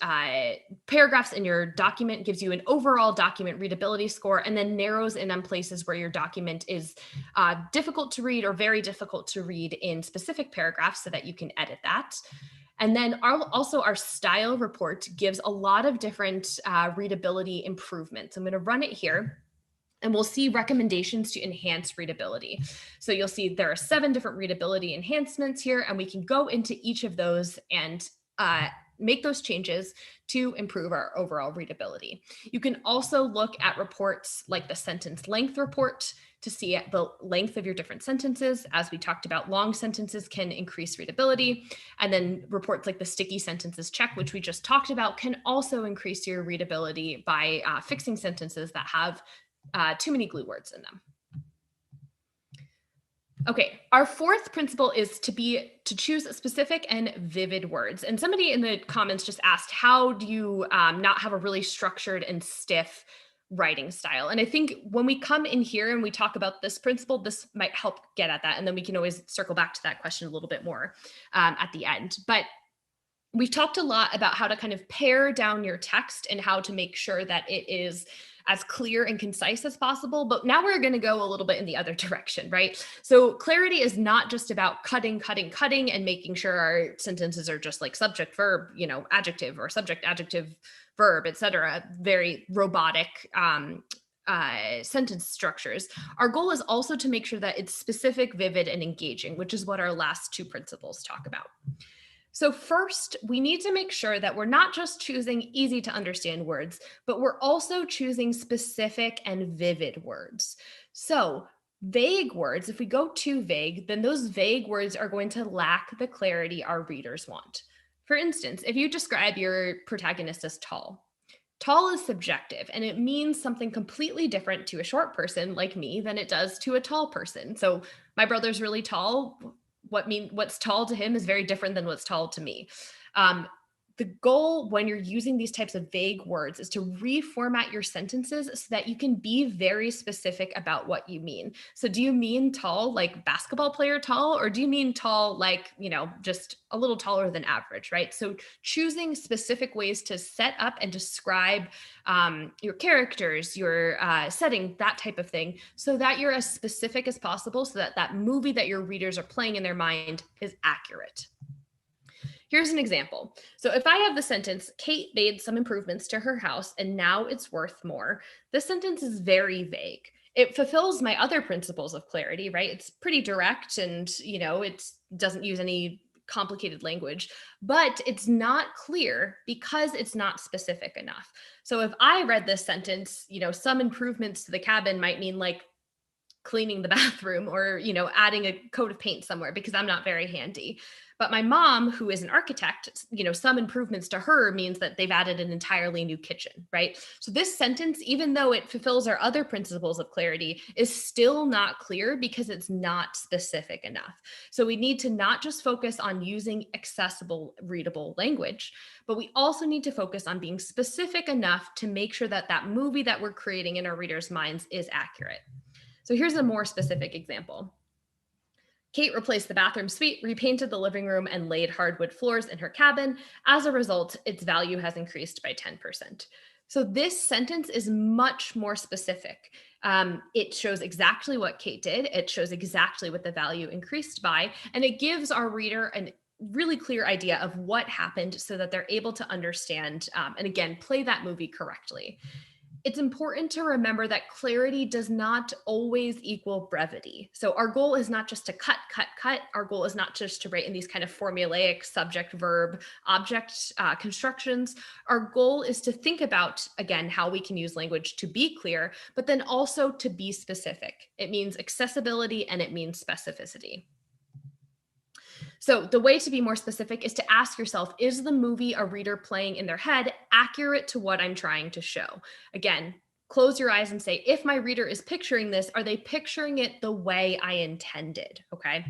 paragraphs in your document, gives you an overall document readability score, and then narrows in on places where your document is difficult to read or very difficult to read in specific paragraphs so that you can edit that. And then also our style report gives a lot of different readability improvements. I'm going to run it here. And we'll see recommendations to enhance readability. So you'll see there are 7 different readability enhancements here, and we can go into each of those and make those changes to improve our overall readability. You can also look at reports like the sentence length report to see the length of your different sentences. As we talked about, long sentences can increase readability. And then reports like the sticky sentences check, which we just talked about, can also increase your readability by fixing sentences that have too many glue words in them. Okay, our 4th principle is to choose specific and vivid words. And somebody in the comments just asked, how do you not have a really structured and stiff writing style? And I think when we come in here and we talk about this principle, this might help get at that. And then we can always circle back to that question a little bit more at the end. But we've talked a lot about how to kind of pare down your text and how to make sure that it is as clear and concise as possible. But now we're going to go a little bit in the other direction, right? So clarity is not just about cutting and making sure our sentences are just like subject, verb, adjective, or subject, adjective, verb, etc. Very robotic sentence structures. Our goal is also to make sure that it's specific, vivid, and engaging, which is what our last 2 principles talk about. So first, we need to make sure that we're not just choosing easy to understand words, but we're also choosing specific and vivid words. So vague words, if we go too vague, then those vague words are going to lack the clarity our readers want. For instance, if you describe your protagonist as tall, tall is subjective, and it means something completely different to a short person like me than it does to a tall person. So my brother's really tall. What's tall to him is very different than what's tall to me. The goal when you're using these types of vague words is to reformat your sentences so that you can be very specific about what you mean. So do you mean tall like basketball player tall, or do you mean tall like, just a little taller than average, right? So choosing specific ways to set up and describe your characters, your setting, that type of thing, so that you're as specific as possible so that that movie that your readers are playing in their mind is accurate. Here's an example. So if I have the sentence, Kate made some improvements to her house and now it's worth more, this sentence is very vague. It fulfills my other principles of clarity, right? It's pretty direct and, it doesn't use any complicated language, but it's not clear because it's not specific enough. So if I read this sentence, some improvements to the cabin might mean like cleaning the bathroom or, adding a coat of paint somewhere because I'm not very handy. But my mom, who is an architect, some improvements to her means that they've added an entirely new kitchen, right? So this sentence, even though it fulfills our other principles of clarity, is still not clear because it's not specific enough. So we need to not just focus on using accessible, readable language, but we also need to focus on being specific enough to make sure that that movie that we're creating in our readers' minds is accurate. So here's a more specific example. Kate replaced the bathroom suite, repainted the living room, and laid hardwood floors in her cabin. As a result, its value has increased by 10%. So this sentence is much more specific. It shows exactly what Kate did. It shows exactly what the value increased by, and it gives our reader a really clear idea of what happened so that they're able to understand and again, play that movie correctly. It's important to remember that clarity does not always equal brevity. So our goal is not just to cut. Our goal is not just to write in these kind of formulaic subject, verb, object constructions. Our goal is to think about, again, how we can use language to be clear, but then also to be specific. It means accessibility and it means specificity. So the way to be more specific is to ask yourself, is the movie a reader playing in their head accurate to what I'm trying to show? Again, close your eyes and say, if my reader is picturing this, are they picturing it the way I intended? Okay.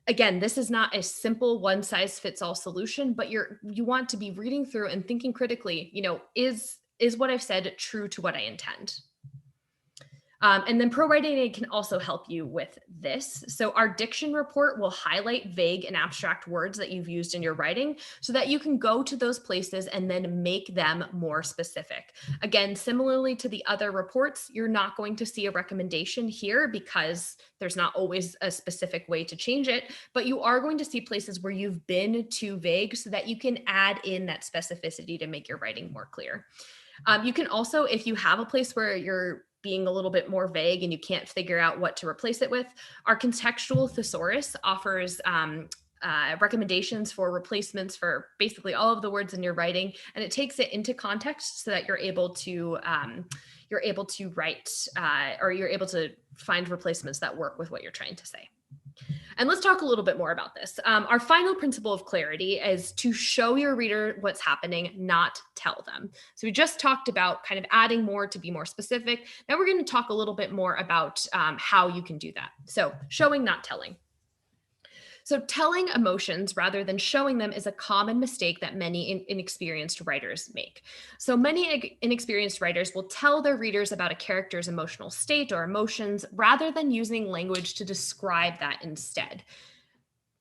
Again, this is not a simple one-size-fits-all solution, but you want to be reading through and thinking critically, is what I've said true to what I intend? And then ProWritingAid can also help you with this. So our diction report will highlight vague and abstract words that you've used in your writing so that you can go to those places and then make them more specific. Again, similarly to the other reports, you're not going to see a recommendation here because there's not always a specific way to change it, but you are going to see places where you've been too vague so that you can add in that specificity to make your writing more clear. You can also, if you have a place where you're being a little bit more vague and you can't figure out what to replace it with, our contextual thesaurus offers recommendations for replacements for basically all of the words in your writing, and it takes it into context so that you're able to write or you're able to find replacements that work with what you're trying to say. And let's talk a little bit more about this. Our final principle of clarity is to show your reader what's happening, not tell them. So we just talked about kind of adding more to be more specific. Now we're going to talk a little bit more about how you can do that. So showing, not telling. So telling emotions rather than showing them is a common mistake that many inexperienced writers make. So many inexperienced writers will tell their readers about a character's emotional state or emotions rather than using language to describe that instead.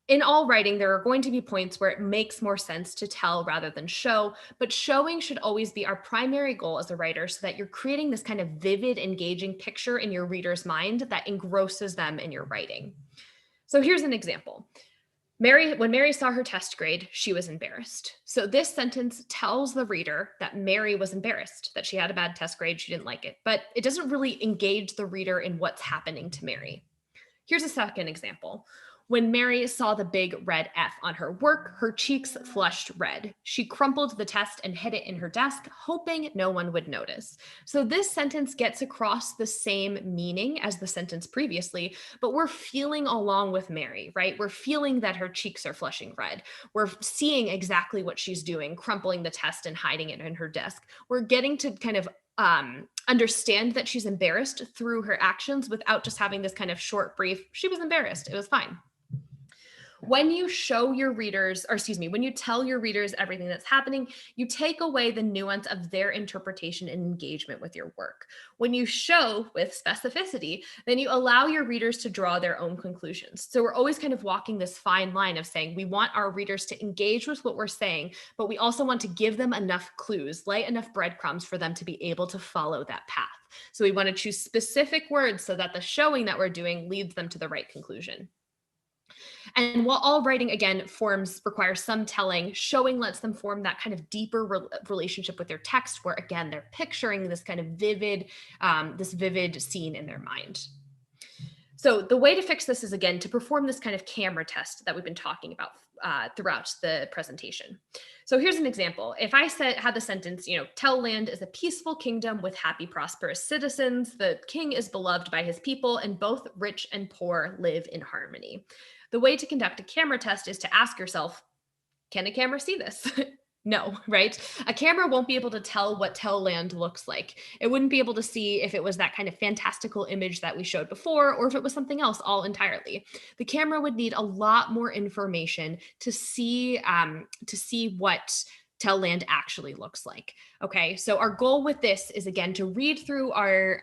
In all writing, there are going to be points where it makes more sense to tell rather than show, but showing should always be our primary goal as a writer so that you're creating this kind of vivid, engaging picture in your reader's mind that engrosses them in your writing. So here's an example. When Mary saw her test grade, she was embarrassed. So this sentence tells the reader that Mary was embarrassed, that she had a bad test grade, she didn't like it, but it doesn't really engage the reader in what's happening to Mary. Here's a second example. When Mary saw the big red F on her work, her cheeks flushed red. She crumpled the test and hid it in her desk, hoping no one would notice. So this sentence gets across the same meaning as the sentence previously, but we're feeling along with Mary, right? We're feeling that her cheeks are flushing red. We're seeing exactly what she's doing, crumpling the test and hiding it in her desk. We're getting to kind of understand that she's embarrassed through her actions without just having this kind of short, brief, she was embarrassed, it was fine. When you show your readers, or excuse me, when you tell your readers everything that's happening, you take away the nuance of their interpretation and engagement with your work. When you show with specificity, then you allow your readers to draw their own conclusions. So we're always kind of walking this fine line of saying we want our readers to engage with what we're saying, but we also want to give them enough clues, lay enough breadcrumbs for them to be able to follow that path. So we want to choose specific words so that the showing that we're doing leads them to the right conclusion. And while all writing, again, forms require some telling, showing lets them form that kind of deeper relationship with their text where, again, they're picturing this kind of vivid scene in their mind. So the way to fix this is, again, to perform this kind of camera test that we've been talking about throughout the presentation. So here's an example. If I had the sentence, Tell Land is a peaceful kingdom with happy, prosperous citizens. The king is beloved by his people, and both rich and poor live in harmony. The way to conduct a camera test is to ask yourself, can a camera see this? No, right? A camera won't be able to tell what Tell Land looks like. It wouldn't be able to see if it was that kind of fantastical image that we showed before, or if it was something else all entirely. The camera would need a lot more information to see what Tell Land actually looks like. Okay, so our goal with this is, again, to read through our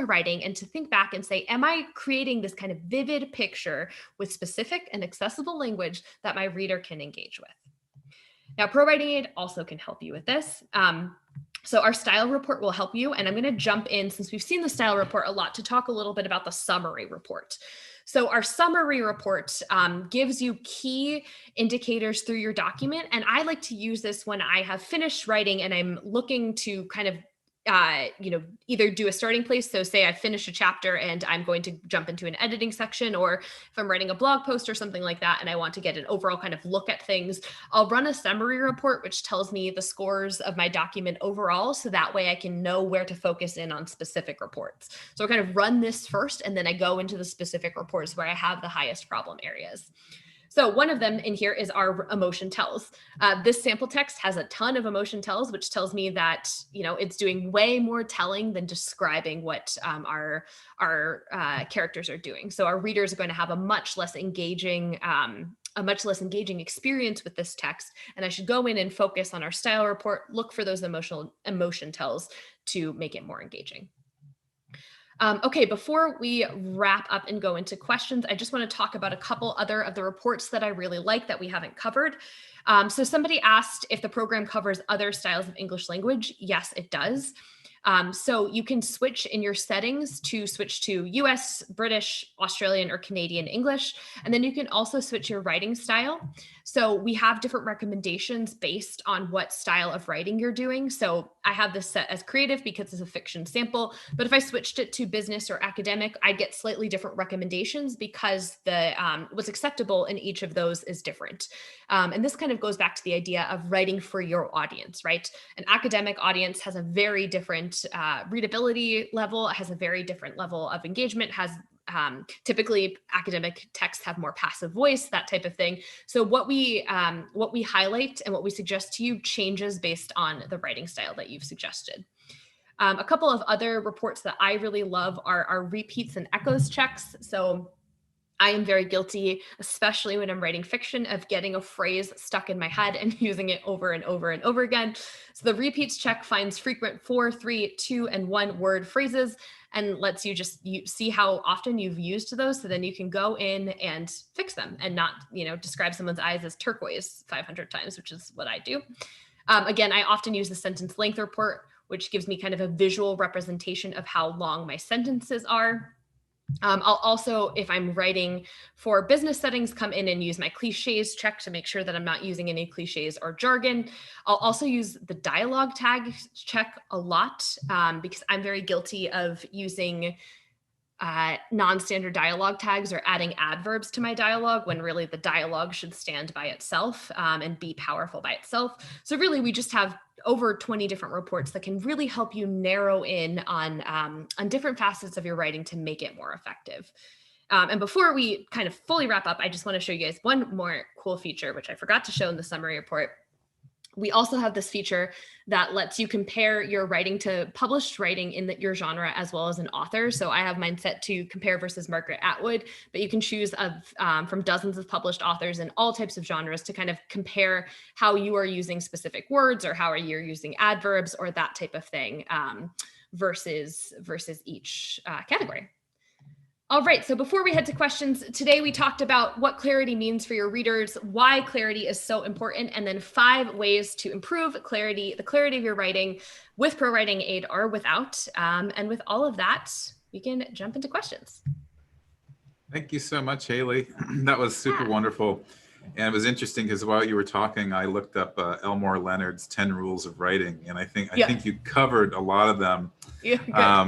writing and to think back and say, am I creating this kind of vivid picture with specific and accessible language that my reader can engage with? Now, ProWritingAid also can help you with this. So our style report will help you, and I'm going to jump in, since we've seen the style report a lot, to talk a little bit about the summary report. So our summary report gives you key indicators through your document, and I like to use this when I have finished writing and I'm looking to kind of either do a starting place. So say I finish a chapter and I'm going to jump into an editing section, or if I'm writing a blog post or something like that, and I want to get an overall kind of look at things, I'll run a summary report, which tells me the scores of my document overall. So that way I can know where to focus in on specific reports. So I kind of run this first, and then I go into the specific reports where I have the highest problem areas. So one of them in here is our emotion tells. This sample text has a ton of emotion tells, which tells me that, it's doing way more telling than describing what our characters are doing. So our readers are going to have a much less engaging experience with this text. And I should go in and focus on our style report, look for those emotion tells to make it more engaging. Okay, before we wrap up and go into questions, I just want to talk about a couple other of the reports that I really like that we haven't covered. So somebody asked if the program covers other styles of English language. Yes, it does. So you can switch in your settings to switch to US, British, Australian, or Canadian English. And then you can also switch your writing style. So we have different recommendations based on what style of writing you're doing. So I have this set as creative because it's a fiction sample, but if I switched it to business or academic, I'd get slightly different recommendations because the what's acceptable in each of those is different. And this kind of goes back to the idea of writing for your audience, right? An academic audience has a very different readability level, has a very different level of engagement, has typically academic texts have more passive voice, that type of thing. So what we highlight and what we suggest to you changes based on the writing style that you've suggested. A couple of other reports that I really love are our repeats and echoes checks. So I am very guilty, especially when I'm writing fiction, of getting a phrase stuck in my head and using it over and over and over again. So the repeats check finds frequent 4, 3, 2, and 1 word phrases and lets you just see how often you've used those. So then you can go in and fix them and not, describe someone's eyes as turquoise 500 times, which is what I do. Again, I often use the sentence length report, which gives me kind of a visual representation of how long my sentences are. I'll also, if I'm writing for business settings, come in and use my cliches check to make sure that I'm not using any cliches or jargon. I'll also use the dialogue tag check a lot because I'm very guilty of using non-standard dialogue tags or adding adverbs to my dialogue when really the dialogue should stand by itself and be powerful by itself. So really, we just have over 20 different reports that can really help you narrow in on different facets of your writing to make it more effective. And before we kind of fully wrap up, I just want to show you guys one more cool feature, which I forgot to show in the summary report. We also have this feature that lets you compare your writing to published writing in your genre as well as an author. So I have mine set to compare versus Margaret Atwood, but you can choose from dozens of published authors in all types of genres to kind of compare how you are using specific words or how you're using adverbs or that type of thing versus each category. All right, so before we head to questions, today we talked about what clarity means for your readers, why clarity is so important, and then 5 ways to improve the clarity of your writing with ProWritingAid or without. And with all of that, we can jump into questions. Thank you so much, Haley. That was super wonderful. And it was interesting because while you were talking, I looked up Elmore Leonard's 10 Rules of Writing, and I think you covered a lot of them. Yeah,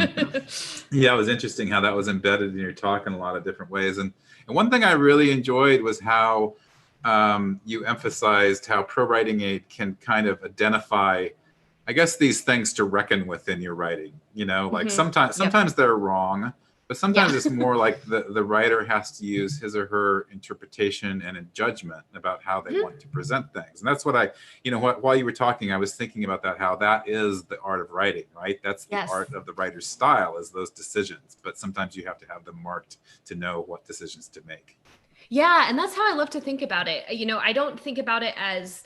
it was interesting how that was embedded in your talk in a lot of different ways. And one thing I really enjoyed was how you emphasized how ProWritingAid can kind of identify, I guess, these things to reckon with in your writing. Like sometimes they're wrong. But sometimes it's more like the writer has to use his or her interpretation and a judgment about how they want to present things. And that's what while you were talking, I was thinking about that, how that is the art of writing, right? That's the art of the writer's style, is those decisions. But sometimes you have to have them marked to know what decisions to make. Yeah, and that's how I love to think about it. I don't think about it as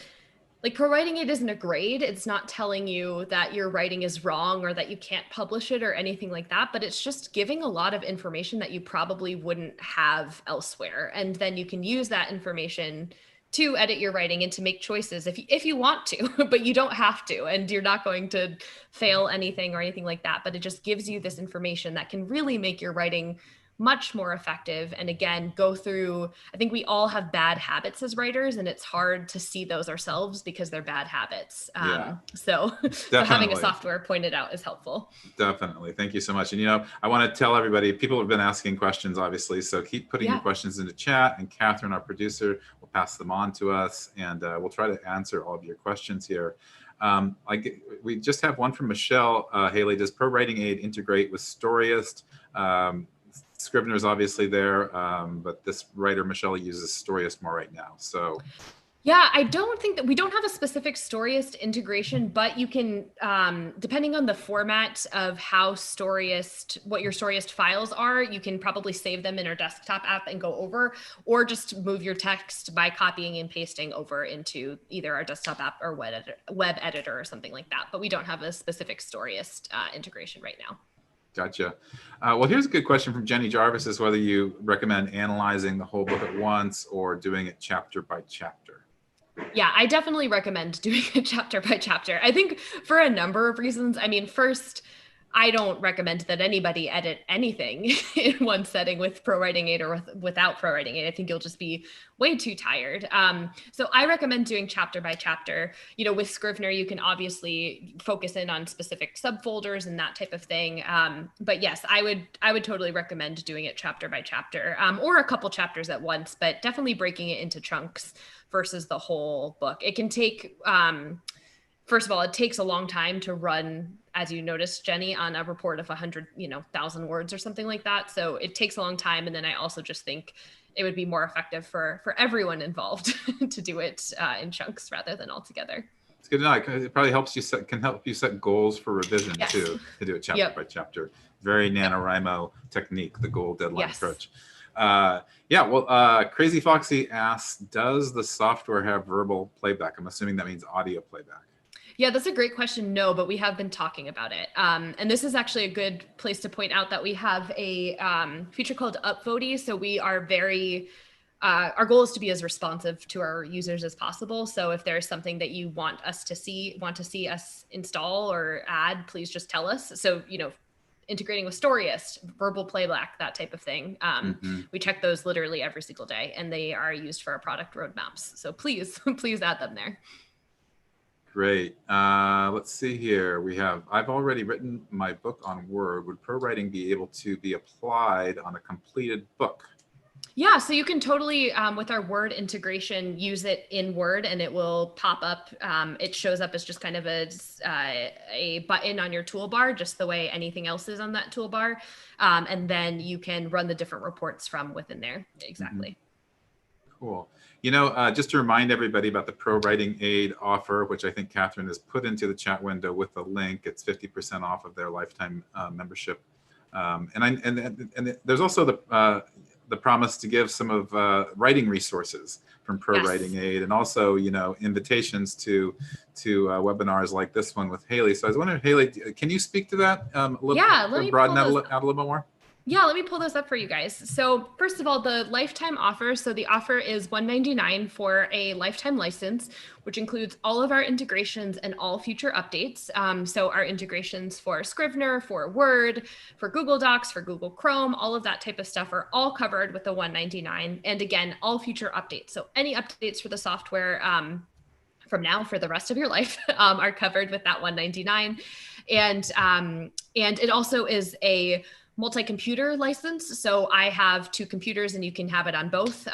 like ProWritingAid isn't a grade. It's not telling you that your writing is wrong or that you can't publish it or anything like that, but it's just giving a lot of information that you probably wouldn't have elsewhere. And then you can use that information to edit your writing and to make choices if you want to, but you don't have to, and you're not going to fail anything or anything like that. But it just gives you this information that can really make your writing much more effective. And again, I think we all have bad habits as writers, and it's hard to see those ourselves because they're bad habits. So having a software pointed out is helpful. Definitely. Thank you so much. And, I want to tell everybody, people have been asking questions, obviously, so keep putting your questions into chat, and Catherine, our producer, will pass them on to us, and we'll try to answer all of your questions here. We just have one from Michelle. Haley, does ProWritingAid integrate with Storyist? Scrivener's obviously there, but this writer, Michelle, uses Storyist more right now. So yeah, I don't think that we don't have a specific Storyist integration, but you can, depending on the format of how what your Storyist files are, you can probably save them in our desktop app and go over, or just move your text by copying and pasting over into either our desktop app or web editor or something like that. But we don't have a specific Storyist integration right now. Gotcha. Well, here's a good question from Jenny Jarvis, is whether you recommend analyzing the whole book at once or doing it chapter by chapter. Yeah, I definitely recommend doing it chapter by chapter. I think for a number of reasons. I mean, first, I don't recommend that anybody edit anything in one setting with ProWritingAid or without ProWritingAid. I think you'll just be way too tired. So I recommend doing chapter by chapter. With Scrivener, you can obviously focus in on specific subfolders and that type of thing. But yes, I would totally recommend doing it chapter by chapter, or a couple chapters at once, but definitely breaking it into chunks versus the whole book. It can take, first of all, it takes a long time to run, as you noticed, Jenny, on a report of 100,000 words or something like that. So it takes a long time. And then I also just think it would be more effective for everyone involved to do it in chunks rather than all together. It's good to know. It probably can help you set goals for revision too, to do it chapter by chapter. Very NaNoWriMo technique, the goal deadline approach. Crazy Foxy asks, does the software have verbal playback? I'm assuming that means audio playback. Yeah, that's a great question. No, but we have been talking about it. And this is actually a good place to point out that we have a feature called Upvote. So we are our goal is to be as responsive to our users as possible. So if there's something that you want to see us install or add, please just tell us. So, integrating with Storyist, verbal playback, that type of thing. We check those literally every single day, and they are used for our product roadmaps. So please add them there. Great. Let's see here. I've already written my book on Word. Would ProWriting be able to be applied on a completed book? Yeah, so you can totally, with our Word integration, use it in Word and it will pop up. It shows up as just kind of a button on your toolbar, just the way anything else is on that toolbar. And then you can run the different reports from within there. Exactly. Cool. Just to remind everybody about the ProWritingAid offer, which I think Catherine has put into the chat window with the link. It's 50% off of their lifetime membership. And there's also the promise to give some of writing resources from ProWritingAid, and also invitations to webinars like this one with Haley. So I was wondering, Haley, can you speak to that? Let me broaden that out a little bit more. Yeah, let me pull those up for you guys. So first of all, the lifetime offer. So the offer is $199 for a lifetime license, which includes all of our integrations and all future updates. So our integrations for Scrivener, for Word, for Google Docs, for Google Chrome, all of that type of stuff are all covered with the $199. And again, all future updates. So any updates for the software from now for the rest of your life are covered with that $199. And it also is a multi-computer license. So I have 2 computers and you can have it on both.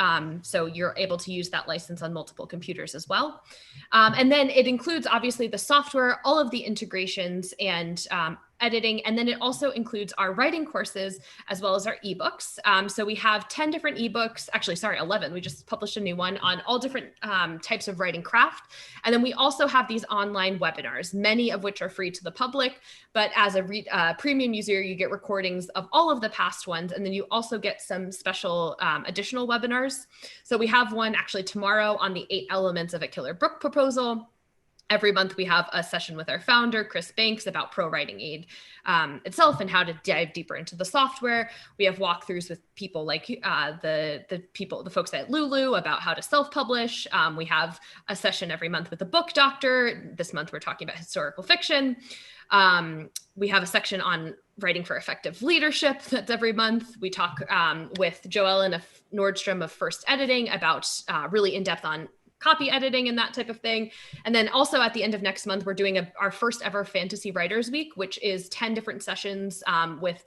So you're able to use that license on multiple computers as well. And then it includes obviously the software, all of the integrations and editing. And then it also includes our writing courses as well as our ebooks. So we have 10 different ebooks, actually, sorry, 11. We just published a new one on all different types of writing craft. And then we also have these online webinars, many of which are free to the public. But as a premium user, you get recordings of all of the past ones. And then you also get some special additional webinars. So we have one actually tomorrow on the 8 elements of a killer book proposal. Every month we have a session with our founder, Chris Banks, about ProWritingAid itself and how to dive deeper into the software. We have walkthroughs with people like the folks at Lulu about how to self-publish. We have a session every month with the book doctor. This month we're talking about historical fiction. We have a section on writing for effective leadership. That's every month. We talk with Joellen Nordstrom of First Editing about really in-depth on copy editing and that type of thing. And then also at the end of next month, we're doing our first ever Fantasy Writers Week, which is 10 different sessions with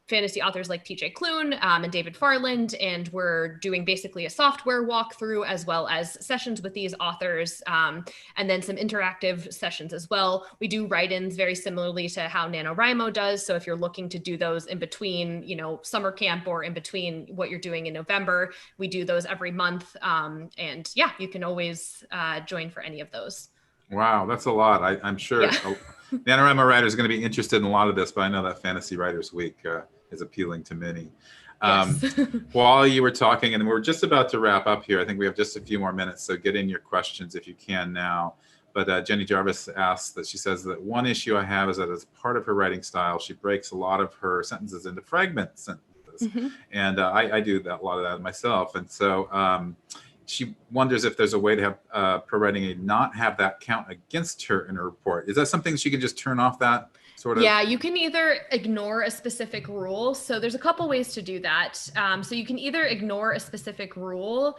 fantasy authors like TJ Klune and David Farland. And we're doing basically a software walkthrough as well as sessions with these authors and then some interactive sessions as well. We do write-ins very similarly to how NaNoWriMo does. So if you're looking to do those in between, summer camp or in between what you're doing in November, we do those every month. And yeah, you can always join for any of those. Wow, that's a lot. I'm sure NaNoWriMo writers are going to be interested in a lot of this, but I know that Fantasy Writers Week is appealing to many. Yes. While you were talking, and we're just about to wrap up here, I think we have just a few more minutes, so get in your questions if you can now. But Jenny Jarvis asks she says that one issue I have is that as part of her writing style, she breaks a lot of her sentences into fragment sentences. And I do a lot of that myself. And so she wonders if there's a way to have ProWritingAid not have that count against her in her report. Is that something she can just turn off that sort of? Yeah, you can either ignore a specific rule. So there's a couple ways to do that. So you can either ignore a specific rule.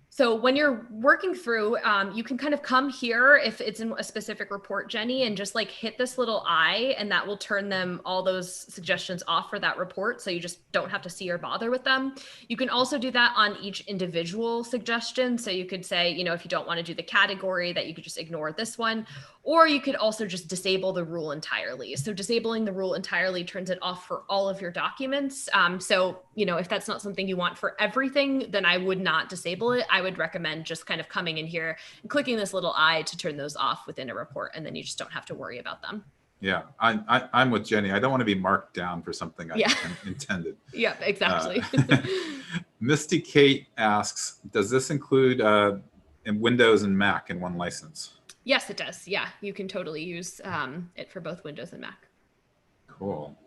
So when you're working through, you can kind of come here if it's in a specific report, Jenny, and just like hit this little I, and that will turn them all those suggestions off for that report. So you just don't have to see or bother with them. You can also do that on each individual suggestion. So you could say, you know, if you don't want to do the category, that you could just ignore this one. Or you could also just disable the rule entirely. So disabling the rule entirely turns it off for all of your documents. So, you know, if that's not something you want for everything, then I would not disable it. I would recommend just kind of coming in here and clicking this little I to turn those off within a report, and then you just don't have to worry about them. Yeah, I'm with Jenny. I don't want to be marked down for something I intended. Yeah, exactly. Misty Kate asks, does this include in Windows and Mac in one license? Yes, it does. Yeah, you can totally use it for both Windows and Mac. Cool.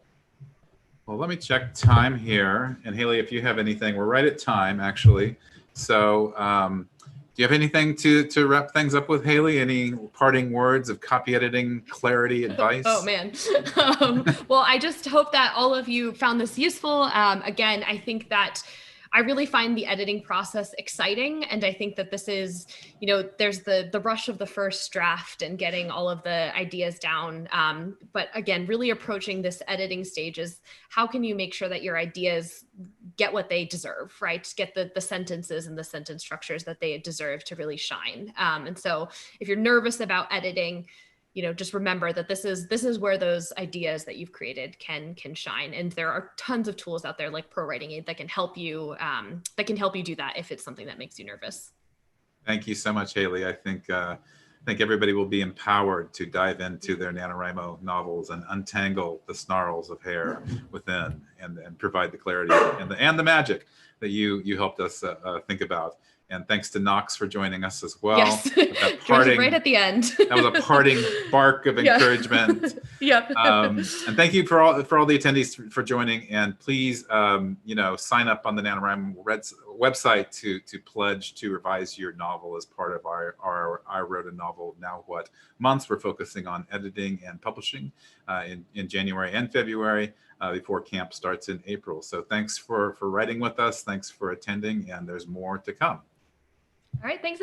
Well, let me check time here. And Haley, if you have anything, we're right at time, actually. So do you have anything to wrap things up with, Haley? Any parting words of copy editing clarity advice? Oh, man. Well, I just hope that all of you found this useful. Again, I think that I really find the editing process exciting. And I think that this is, you know, there's the rush of the first draft and getting all of the ideas down. But again, really approaching this editing stage is how can you make sure that your ideas get what they deserve, right? Get the sentences and the sentence structures that they deserve to really shine. And so if you're nervous about editing, you know, just remember that this is where those ideas that you've created can shine. And there are tons of tools out there like ProWritingAid that can help you do that if it's something that makes you nervous. Thank you so much, Haley. I think everybody will be empowered to dive into their NaNoWriMo novels and untangle the snarls of hair within and provide the clarity and the magic that you helped us think about. And thanks to Knox for joining us as well. Yes, right at the end. That was a parting bark of encouragement. Yep. And thank you for all the attendees for joining. And please, sign up on the NaNoWriMo website to pledge to revise your novel as part of our I Wrote a Novel Now What months. We're focusing on editing and publishing in January and February. Before camp starts in April. So thanks for writing with us. Thanks for attending, and there's more to come. All right, thanks.